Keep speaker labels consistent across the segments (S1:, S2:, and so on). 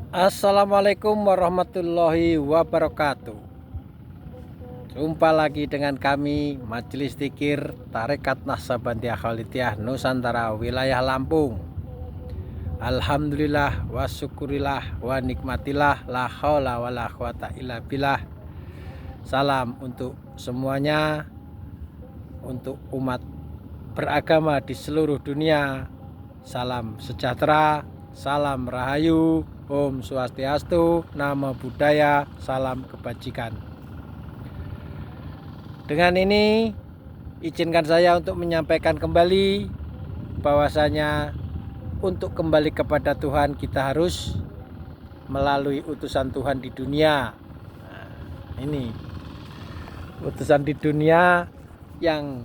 S1: Assalamualaikum warahmatullahi wabarakatuh. Jumpa lagi dengan kami Majelis Dzikir Tarekat Naksabandiyah Kholidiyah Nusantara wilayah Lampung. Alhamdulillah wa syukurillah wa nikmatillah la haula wa la quwata illa billah. Salam untuk semuanya, untuk umat beragama di seluruh dunia. Salam sejahtera, salam rahayu, Om Swastiastu, Namo Buddhaya, salam kebajikan. Dengan ini izinkan saya untuk menyampaikan kembali bahwasanya untuk kembali kepada Tuhan kita harus melalui utusan Tuhan di dunia. Nah, ini utusan di dunia yang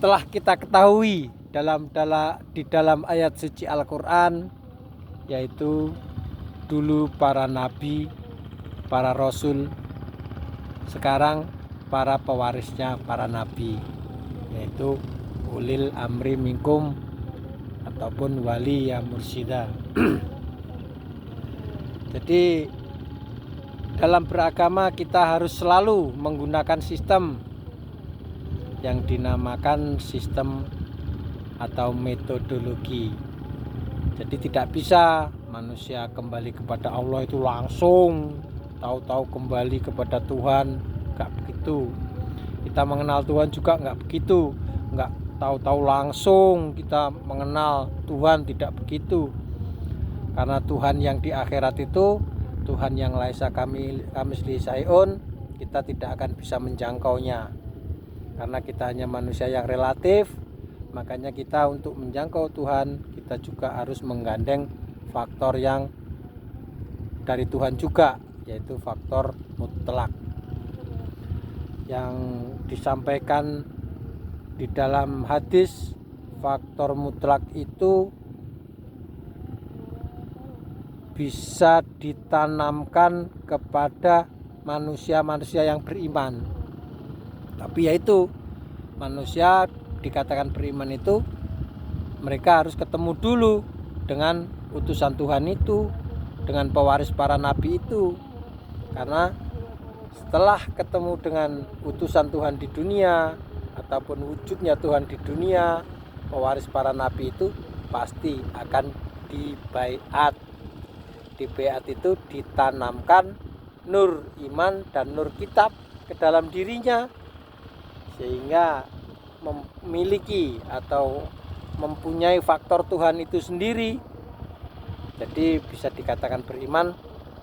S1: telah kita ketahui di dalam ayat suci Al-Quran, yaitu dulu para nabi, para rasul, sekarang para pewarisnya para nabi, yaitu ulil amri minkum ataupun wali ya mursyida. Jadi dalam beragama kita harus selalu menggunakan sistem yang dinamakan sistem atau metodologi. Jadi tidak bisa manusia kembali kepada Allah itu langsung tahu-tahu kembali kepada Tuhan, enggak begitu. Kita mengenal Tuhan juga enggak begitu, enggak tahu-tahu langsung kita mengenal Tuhan, tidak begitu. Karena Tuhan yang di akhirat itu Tuhan yang laisa kamislihi syai'un, kita tidak akan bisa menjangkaunya. Karena kita hanya manusia yang relatif, makanya kita untuk menjangkau Tuhan kita juga harus menggandeng faktor yang dari Tuhan juga, yaitu faktor mutlak yang disampaikan di dalam hadis. Faktor mutlak itu bisa ditanamkan kepada manusia-manusia yang beriman. Tapi yaitu manusia dikatakan beriman itu mereka harus ketemu dulu dengan utusan Tuhan itu, dengan pewaris para nabi itu. Karena setelah ketemu dengan utusan Tuhan di dunia ataupun wujudnya Tuhan di dunia, pewaris para nabi itu pasti akan dibaiat. Di baiat itu ditanamkan nur iman dan nur kitab ke dalam dirinya, sehingga memiliki atau mempunyai faktor Tuhan itu sendiri. Jadi bisa dikatakan beriman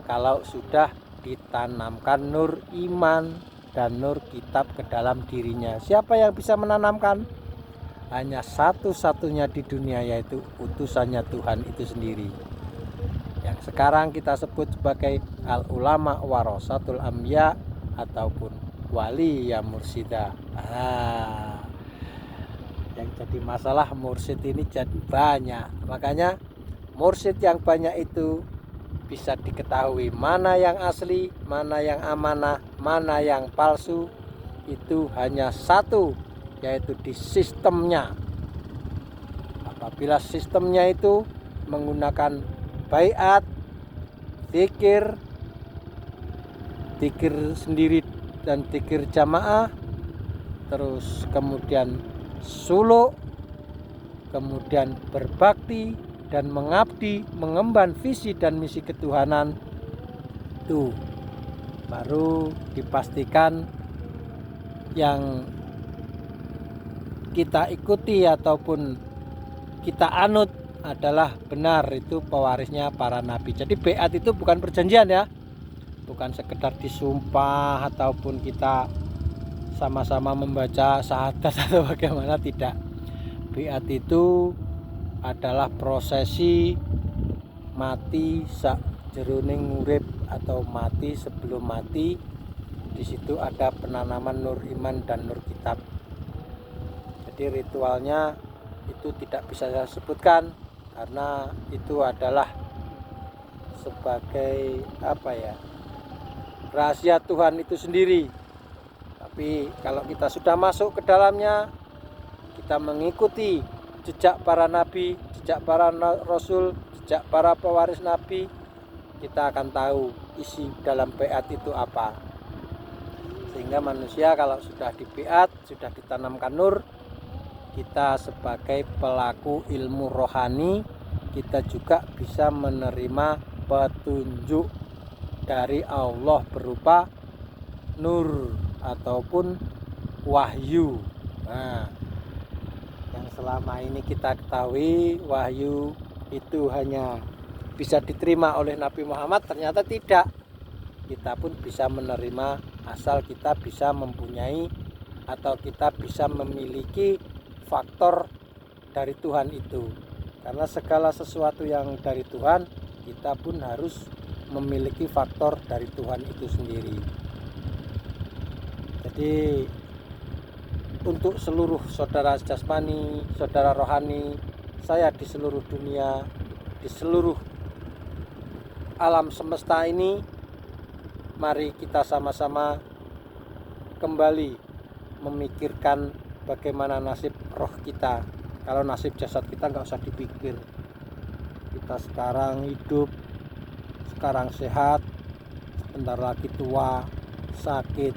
S1: kalau sudah ditanamkan nur iman dan nur kitab ke dalam dirinya. Siapa yang bisa menanamkan? Hanya satu-satunya di dunia, yaitu utusannya Tuhan itu sendiri, yang sekarang kita sebut sebagai al-ulama warasatul anbiya ataupun wali ya mursyida. Yang jadi masalah mursyid ini jadi banyak. Makanya mursyid yang banyak itu bisa diketahui mana yang asli, mana yang amanah, mana yang palsu. Itu hanya satu, yaitu di sistemnya. Apabila sistemnya itu menggunakan baiat, dzikir sendiri dan dzikir jamaah, terus kemudian suluk, kemudian berbakti dan mengabdi, mengemban visi dan misi ketuhanan, itu baru dipastikan yang kita ikuti ataupun kita anut adalah benar, itu pewarisnya para nabi. Jadi baiat itu bukan perjanjian ya, bukan sekedar disumpah ataupun kita sama-sama membaca syahadat atau bagaimana, tidak. Baiat itu adalah prosesi mati sakjeroning urip atau mati sebelum mati. Di situ ada penanaman nur iman dan nur kitab. Jadi ritualnya itu tidak bisa saya sebutkan karena itu adalah sebagai rahasia Tuhan itu sendiri. Tapi kalau kita sudah masuk ke dalamnya, kita mengikuti jejak para nabi, jejak para rasul, jejak para pewaris nabi, kita akan tahu isi dalam biat itu apa. Sehingga manusia kalau sudah di biat, sudah ditanamkan nur, kita sebagai pelaku ilmu rohani, kita juga bisa menerima petunjuk dari Allah berupa nur ataupun wahyu. Nah, yang selama ini kita ketahui wahyu itu hanya bisa diterima oleh Nabi Muhammad, ternyata tidak. Kita pun bisa menerima asal kita bisa mempunyai atau kita bisa memiliki faktor dari Tuhan itu. Karena segala sesuatu yang dari Tuhan, kita pun harus memiliki faktor dari Tuhan itu sendiri. Jadi untuk seluruh saudara jasmani, saudara rohani saya di seluruh dunia, di seluruh alam semesta ini, mari kita sama-sama kembali memikirkan bagaimana nasib roh kita. Kalau nasib jasad kita nggak usah dipikir. Kita sekarang hidup, sekarang sehat, sebentar lagi tua, sakit,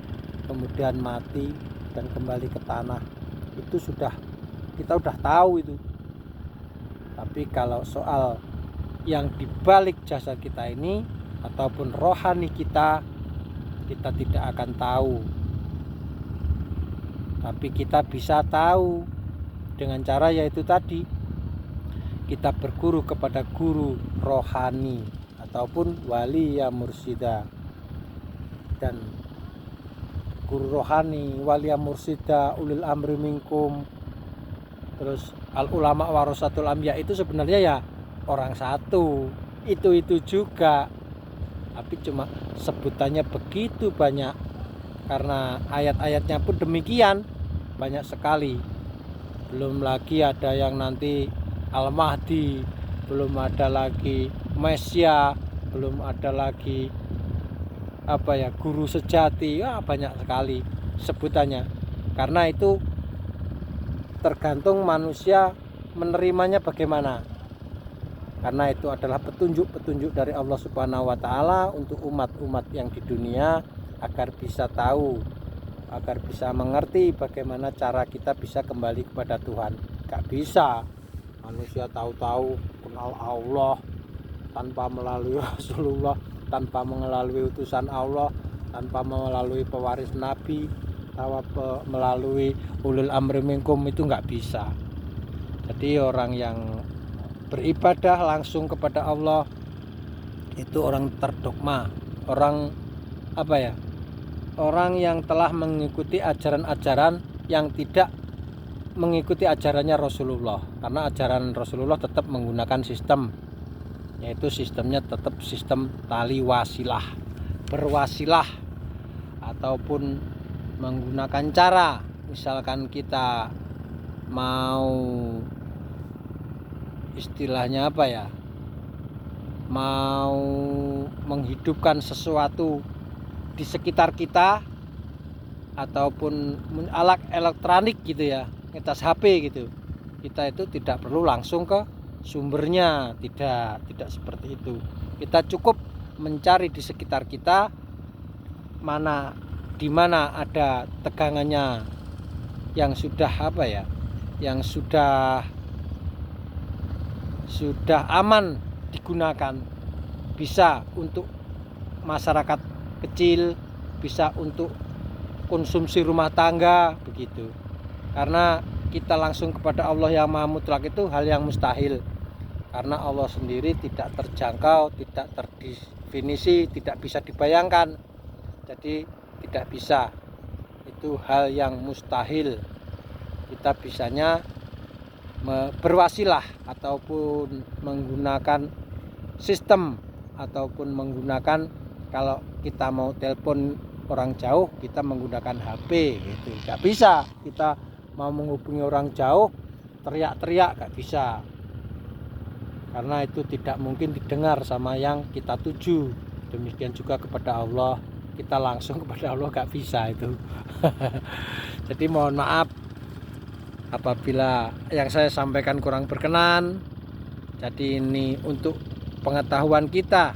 S1: kemudian mati dan kembali ke tanah. Itu kita udah tahu itu. Tapi kalau soal yang dibalik jasad kita ini ataupun rohani kita tidak akan tahu. Tapi kita bisa tahu dengan cara yaitu tadi, kita berguru kepada guru rohani ataupun wali ya mursida. Dan guru rohani, wali ya mursida, ulil amri minkum, terus al ulama warasatul anbiya itu sebenarnya ya orang satu, itu juga, tapi cuma sebutannya begitu banyak karena ayat-ayatnya pun demikian banyak sekali. Belum lagi ada yang nanti Al-Mahdi, belum ada lagi Mesya, belum ada lagi guru sejati, banyak sekali sebutannya. Karena itu tergantung manusia menerimanya bagaimana. Karena itu adalah petunjuk-petunjuk dari Allah Subhanahu wa taala untuk umat-umat yang di dunia agar bisa tahu, agar bisa mengerti bagaimana cara kita bisa kembali kepada Tuhan. Gak bisa manusia tahu-tahu kenal Allah tanpa melalui Rasulullah, tanpa melalui utusan Allah, tanpa melalui pewaris Nabi, tanpa melalui ulil amri minkum, itu gak bisa. Jadi orang yang beribadah langsung kepada Allah itu orang terdogma, orang orang yang telah mengikuti ajaran-ajaran yang tidak mengikuti ajarannya Rasulullah. Karena ajaran Rasulullah tetap menggunakan sistem, yaitu sistemnya tetap sistem tali wasilah, berwasilah, ataupun menggunakan cara, misalkan kita mau istilahnya mau menghidupkan sesuatu di sekitar kita ataupun alat elektronik gitu ya, ngecas HP gitu, kita itu tidak perlu langsung ke sumbernya, tidak seperti itu. Kita cukup mencari di sekitar kita di mana ada tegangannya yang sudah yang sudah aman digunakan, bisa untuk masyarakat kecil, bisa untuk konsumsi rumah tangga begitu. Karena kita langsung kepada Allah yang Maha Mutlak itu hal yang mustahil, karena Allah sendiri tidak terjangkau, tidak terdefinisi, tidak bisa dibayangkan. Jadi tidak bisa, itu hal yang mustahil. Kita bisanya berwasilah ataupun menggunakan sistem, ataupun menggunakan, kalau kita mau telepon orang jauh kita menggunakan HP gitu. Gak bisa kita mau menghubungi orang jauh teriak-teriak, gak bisa, karena itu tidak mungkin didengar sama yang kita tuju. Demikian juga kepada Allah, kita langsung kepada Allah gak bisa itu. Jadi mohon maaf apabila yang saya sampaikan kurang berkenan. Jadi ini untuk pengetahuan kita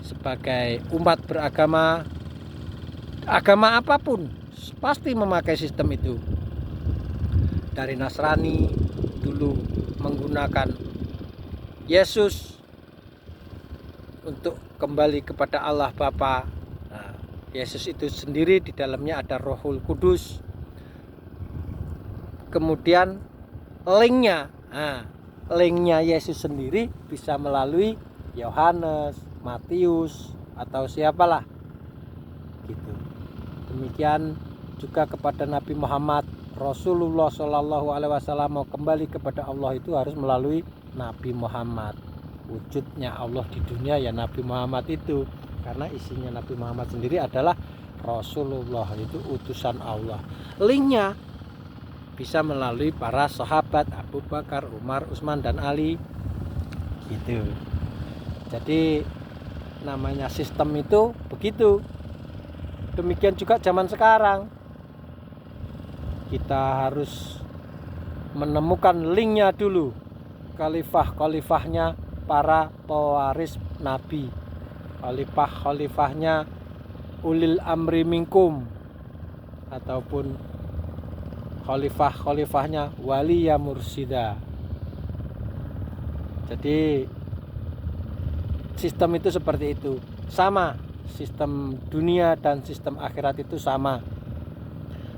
S1: sebagai umat beragama, agama apapun pasti memakai sistem itu. Dari Nasrani dulu menggunakan Yesus untuk kembali kepada Allah Bapa. Nah, Yesus itu sendiri di dalamnya ada Rohul Kudus. Kemudian linknya Yesus sendiri bisa melalui Yohanes, Matius, atau siapalah gitu. Demikian juga kepada Nabi Muhammad. Rasulullah Shallallahu Alaihi Wasallam mau kembali kepada Allah itu harus melalui Nabi Muhammad. Wujudnya Allah di dunia ya Nabi Muhammad itu, karena isinya Nabi Muhammad sendiri adalah Rasulullah, itu utusan Allah. Linknya bisa melalui para sahabat Abu Bakar, Umar, Utsman, dan Ali gitu. Jadi namanya sistem itu begitu. Demikian juga zaman sekarang, kita harus menemukan linknya dulu, khalifahnya para pewaris Nabi, khalifahnya ulil amri minkum, ataupun khalifahnya wali ya mursida. Jadi sistem itu seperti itu, sama sistem dunia dan sistem akhirat itu sama.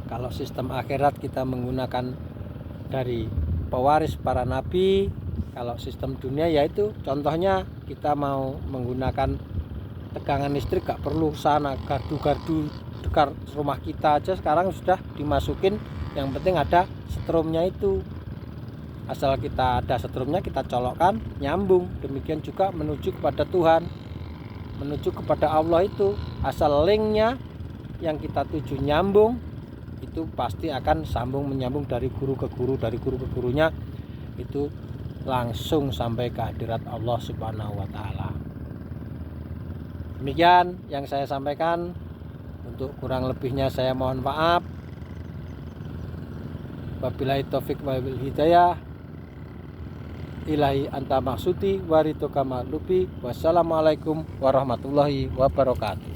S1: Kalau sistem akhirat kita menggunakan dari pewaris para nabi, kalau sistem dunia yaitu contohnya kita mau menggunakan tegangan listrik, gak perlu sana gardu-gardu dekat rumah kita aja sekarang sudah dimasukin. Yang penting ada setrumnya itu, asal kita ada setrumnya kita colokkan nyambung. Demikian juga menuju kepada Tuhan, menuju kepada Allah itu, asal linknya yang kita tuju nyambung, itu pasti akan sambung menyambung dari guru ke guru, dari guru ke gurunya, itu langsung sampai ke hadirat Allah Subhanahu wa Ta'ala. Demikian yang saya sampaikan. Untuk kurang lebihnya saya mohon maaf. Wabillahi taufik wabil hidayah. Ilahi anta maksudi warito kama lubi. Wassalamualaikum warahmatullahi wabarakatuh.